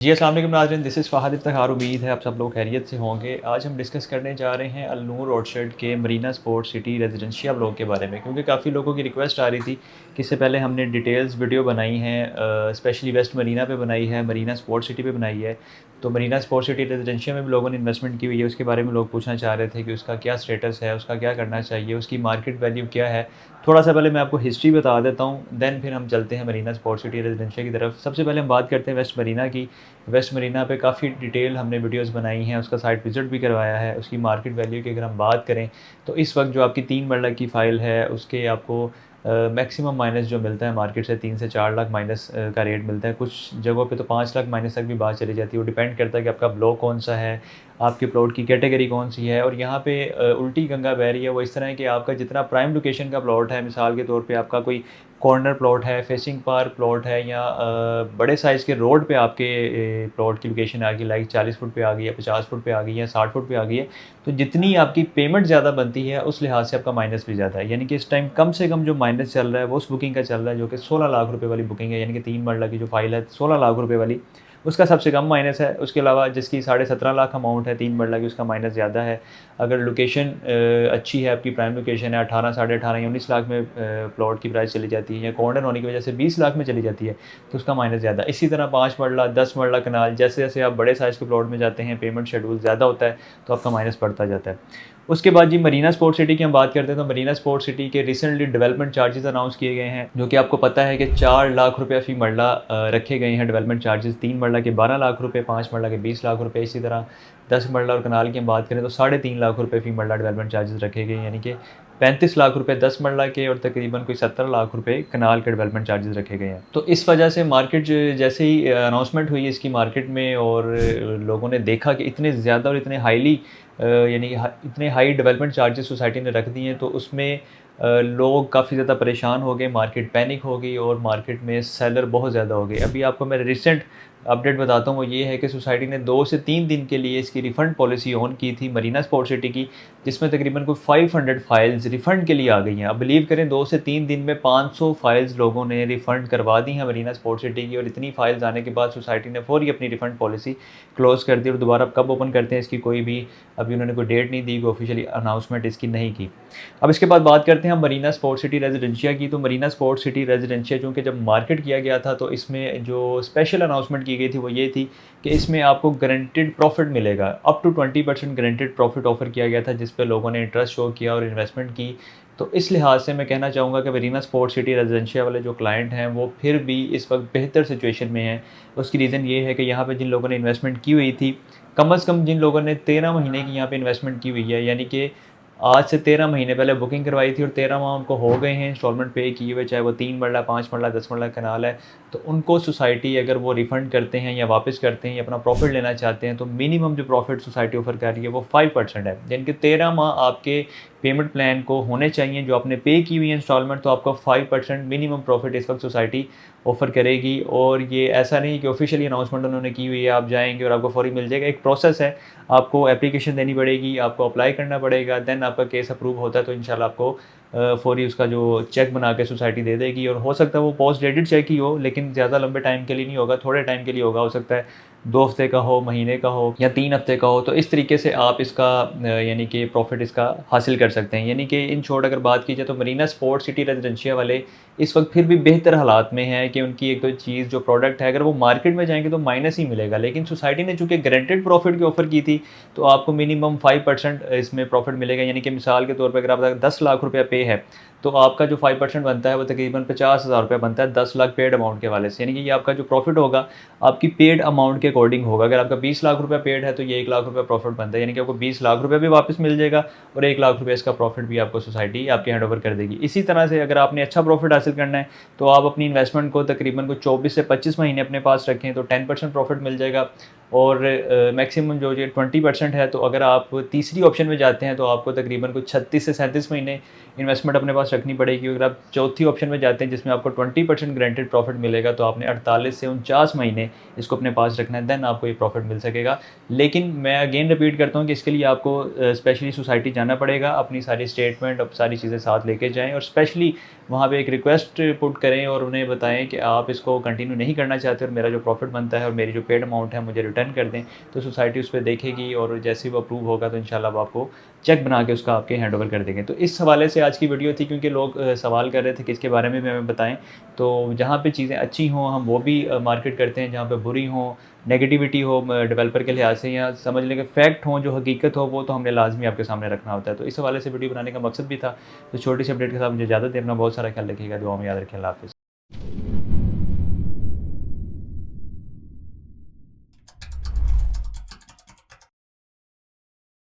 जी अस्सलाम वालेकुम नाज़रीन, दिस इज़ फ़ाहद इफ्तिखार। उम्मीद है आप सब लोग खैरियत से होंगे। आज हम डिस्कस करने जा रहे हैं अल नूर रोडशेड के Marina sports city residential block के बारे में, क्योंकि काफ़ी लोगों की रिक्वेस्ट आ रही थी कि इससे पहले हमने डिटेल्स वीडियो बनाई हैं, स्पेशली वेस्ट मरीना पे बनाई है, मरीना स्पोर्ट्स सिटी पे बनाई है। तो मरीना स्पोर्ट्स सिटी रेजिडेंशियल में भी लोगों ने इन्वेस्टमेंट की हुई है, उसके बारे में लोग पूछना चाह रहे थे कि उसका क्या स्टेटस है, उसका क्या करना चाहिए, उसकी मार्केट वैल्यू क्या है। थोड़ा सा पहले मैं आपको हिस्ट्री बता देता हूँ, देन फिर हम चलते हैं मरीना स्पोर्ट्स सिटी रेजिडेंशियल की तरफ। सबसे पहले हम बात करते हैं वेस्ट मरीना की। वेस्ट मरीना पे काफ़ी डिटेल हमने वीडियोस बनाई हैं, उसका साइट विज़िट भी करवाया है। उसकी मार्केट वैल्यू की अगर हम बात करें तो इस वक्त जो आपकी 3 मरला की फ़ाइल है उसके आपको मैक्सिमम माइनस जो मिलता है मार्केट से 3 से 4 लाख माइनस का रेट मिलता है। कुछ जगहों पे तो 5 लाख माइनस तक भी बात चली जाती है। वो डिपेंड करता है कि आपका ब्लॉक कौन सा है, आपके प्लॉट की कैटेगरी कौन सी है। और यहाँ पे उल्टी गंगा बह रही है। वो इस तरह है कि आपका जितना प्राइम लोकेशन का प्लॉट है, मिसाल के तौर पे आपका कोई कॉर्नर प्लॉट है, फेसिंग पार्क प्लॉट है, या बड़े साइज़ के रोड पे आपके प्लॉट की लोकेशन आ गई, लाइक 40 फुट पे आ गई, या 50 फुट पे आ गई, या 60 फुट पे आ गई है, तो जितनी आपकी पेमेंट ज़्यादा बनती है उस लिहाज से आपका माइनस भी ज़्यादा है। यानी कि इस टाइम कम से कम जो माइनस चल रहा है वो उस बुकिंग का चल रहा है जो कि 16 लाख रुपए वाली बुकिंग है। यानी कि 3 मरला की जो फाइल है 16 लाख रुपए वाली, उसका सबसे कम माइनस है। उसके अलावा जिसकी 17.5 लाख अमाउंट है 3 मरला की, उसका माइनस ज़्यादा है। अगर लोकेशन अच्छी है, आपकी प्राइम लोकेशन है, 18 साढ़े 18 या 19 लाख में प्लॉट की प्राइस चली जाती है, या कॉर्नर होने की वजह से 20 लाख में चली जाती है, तो उसका माइनस ज़्यादा। इसी तरह 5 मरला, 10 मरला कनाल, जैसे जैसे आप बड़े साइज़ के प्लॉट में जाते हैं, पेमेंट शेड्यूल ज़्यादा होता है, तो आपका माइनस बढ़ता जाता है। उसके बाद जी मरीना स्पोर्ट्स सिटी की हम बात करते हैं, तो मरीना स्पोर्ट्स सिटी के रिसेंटली डेवलपमेंट चार्जेस अनाउंस किए गए हैं, जो कि आपको पता है कि 4 लाख रुपये फ़ी मरला रखे गए हैं डेवलपमेंट चार्जेस। 3 मरला के 12 लाख रुपये, 5 मरला के 20 लाख रुपये, इसी तरह 10 मरला और कनाल की हम बात करें तो 3.5 लाख रुपये फ़ी मरला डेवलपमेंट चार्जेस रखे गए, यानी कि 35 लाख रुपए 10 मरला के और तकरीबन कोई 17 लाख रुपए कनाल के डेवलपमेंट चार्जेस रखे गए हैं। तो इस वजह से मार्केट जैसे ही अनाउंसमेंट हुई इसकी मार्केट में, और लोगों ने देखा कि इतने ज़्यादा और इतने हाईली यानी इतने हाई डेवलपमेंट चार्जेस सोसाइटी ने रख दिए हैं, तो उसमें लोग काफ़ी ज़्यादा परेशान हो गए, मार्केट पैनिक हो गई और मार्केट में सेलर बहुत ज़्यादा हो गए। अभी आपको मैं रिसेंट अपडेट बताता हूँ, वो ये है कि सोसाइटी ने 2 से 3 दिन के लिए इसकी रिफ़ंड पॉलिसी ऑन की थी मरीना स्पोर्ट्स सिटी की, जिसमें तकरीबन कोई 500 फाइल्स रिफ़ंड के लिए आ गई हैं। अब बिलीव करें 2 से 3 दिन में 500 फाइल्स लोगों ने रिफ़ंड करवा दी हैं मरीना स्पोर्ट्स सिटी की, और इतनी फाइल्स आने के बाद सोसाइटी ने फ़ौरी अपनी रिफ़ंड पॉलिसी क्लोज़ कर दी, और दोबारा कब ओपन करते हैं इसकी कोई भी अभी उन्होंने कोई डेट नहीं दी, कोई ऑफिशियली अनाउंसमेंट इसकी नहीं की। अब इसके बाद बात करते हैं हम मरीना स्पोर्ट्स सिटी रेजिडेंशिया की। तो मरीना स्पोर्ट्स सिटी रेजिडेंशिया चूँकि जब मार्केट किया गया था, तो इसमें जो स्पेशल अनाउंसमेंट की गई थी वो ये थी कि इसमें आपको गारंटेड प्रॉफिट मिलेगा। Up to 20% guaranteed profit offer किया गया था, जिस पे लोगों ने इंटरेस्ट शो किया और इन्वेस्टमेंट की। तो इस लिहाज से मैं कहना चाहूँगा कि मरीना स्पोर्ट्स सिटी रेजिडेंशिया वाले जो क्लाइंट हैं वो फिर भी इस वक्त बेहतर सिचुएशन में हैं। उसकी रीज़न ये है कि यहाँ पे जिन लोगों ने इन्वेस्टमेंट की हुई थी, कम से कम जिन लोगों ने 13 महीने की यहाँ पे इन्वेस्टमेंट की हुई है, यानी कि आज से 13 महीने पहले बुकिंग करवाई थी और 13 माह उनको हो गए हैं इंस्टॉलमेंट पे किए हुए, चाहे वो 3 मरला, 5 मरला, 10 मरला कनाल है, तो उनको सोसाइटी अगर वो रिफ़ंड करते हैं या वापस करते हैं या अपना प्रॉफिट लेना चाहते हैं, तो मिनिमम जो प्रॉफिट सोसाइटी ऑफर कर रही है वो 5% है। यानी कि 13 माह आपके पेमेंट प्लान को होने चाहिए, जो आपने पे की हुई है इंस्टॉलमेंट, तो आपका 5% मिनिमम प्रॉफिट इस वक्त सोसाइटी ऑफ़र करेगी। और ये ऐसा नहीं कि ऑफिशियली अनाउंसमेंट उन्होंने की हुई है आप जाएंगे और आपको फौरी मिल जाएगा। एक प्रोसेस है, आपको एप्लीकेशन देनी पड़ेगी, आपको अप्लाई करना पड़ेगा, देन आपका केस अप्रूव होता है तो इंशाल्लाह आपको फौरी उसका जो चेक बना के सोसाइटी दे देगी। और हो सकता है वो पोस्ट डेटेड चेक ही हो, लेकिन ज़्यादा लंबे टाइम के लिए नहीं होगा, थोड़े टाइम के लिए होगा। हो सकता है 2 हफ्ते का हो, महीने का हो, या 3 हफ्ते का हो। तो इस तरीके से आप इसका यानी कि प्रॉफिट इसका हासिल कर सकते हैं। यानी कि इन शॉर्ट अगर बात की जाए तो मरीना स्पोर्ट्स सिटी रेजिडेंशिया वाले इस वक्त फिर भी बेहतर हालात में हैं कि उनकी एक तो चीज़ जो प्रोडक्ट है, अगर वो मार्केट में जाएंगे तो माइनस ही मिलेगा, लेकिन सोसाइटी ने चूँकि गारंटेड प्रॉफिट की ऑफ़र की थी, तो आपको मिनिमम 5% इसमें प्रॉफिट मिलेगा। यानी कि मिसाल के तौर पे अगर आपका 10 लाख रुपया पे है, तो आपका जो 5% बनता है वो तकरीबन 50,000 रुपये बनता है 10 लाख पेड अमाउंट के हवाले से। यानी कि ये आपका जो प्रॉफिट होगा आपकी पेड अमाउंट के अकॉर्डिंग होगा। अगर आपका 20 लाख रुपया पेड है तो ये 1 लाख रुपया प्रॉफिट बनता है, यानी कि आपको 20 लाख रुपया भी वापस मिल जाएगा और 1 लाख रुपये इसका प्रॉफिट भी आपको सोसाइटी आपके हैंड ओवर कर देगी। इसी तरह से अगर आपने अच्छा प्रॉफिट हासिल करना है तो आप अपनी इन्वेस्टमेंट को तकरीबन 24 से 25 महीने अपने पास रखें तो 10% प्रॉफिट मिल जाएगा। और मैक्सिमम जो ये 20% है, तो अगर आप तीसरी ऑप्शन में जाते हैं तो आपको तकरीबन कुछ 36 से 37 महीने इन्वेस्टमेंट अपने पास पास रखनी पड़ेगी। अगर आप चौथी ऑप्शन में जाते हैं जिसमें आपको 20% गारंटेड प्रॉफिट मिलेगा, तो आपने 48 से 49 महीने इसको अपने पास रखना है, देन आपको ये प्रॉफिट मिल सकेगा। लेकिन मैं अगेन रिपीट करता हूँ कि इसके लिए आपको स्पेशली सोसाइटी जाना पड़ेगा, अपनी सारी स्टेटमेंट अब सारी चीज़ें साथ लेके जाएँ और स्पेशली वहाँ पे एक रिक्वेस्ट पुट करें और उन्हें बताएं कि आप इसको कंटिन्यू नहीं करना चाहते और मेरा जो प्रॉफिट बनता है और मेरी जो पेड अमाउंट है मुझे रिटर्न कर दें। तो सोसाइटी उस पर देखेगी और जैसे ही वो अप्रूव होगा तो इंशाल्लाह वो आपको चेक बना के उसका आपके हैंड ओवर कर देंगे। तो इस हवाले से आज की वीडियो थी, क्योंकि लोग सवाल कर रहे थे कि इसके बारे में भी हमें बताएं। तो जहाँ पे चीज़ें अच्छी हों हम वो भी मार्केट करते हैं, जहाँ पे बुरी हों, नेगेटिविटी हो डेवलपर के लिहाज से, या समझ लें कि फैक्ट हों जो हकीकत हो, वो तो हमने लाजमी आपके सामने रखना होता है। तो इस हवाले से वीडियो बनाने का मकसद भी था। तो छोटी सी अपडेट के साथ मुझे इजाज़त दें। अपना बहुत सारा ख्याल रखिएगा, दुआ में याद रखें। अल्लाह हाफ़िज़।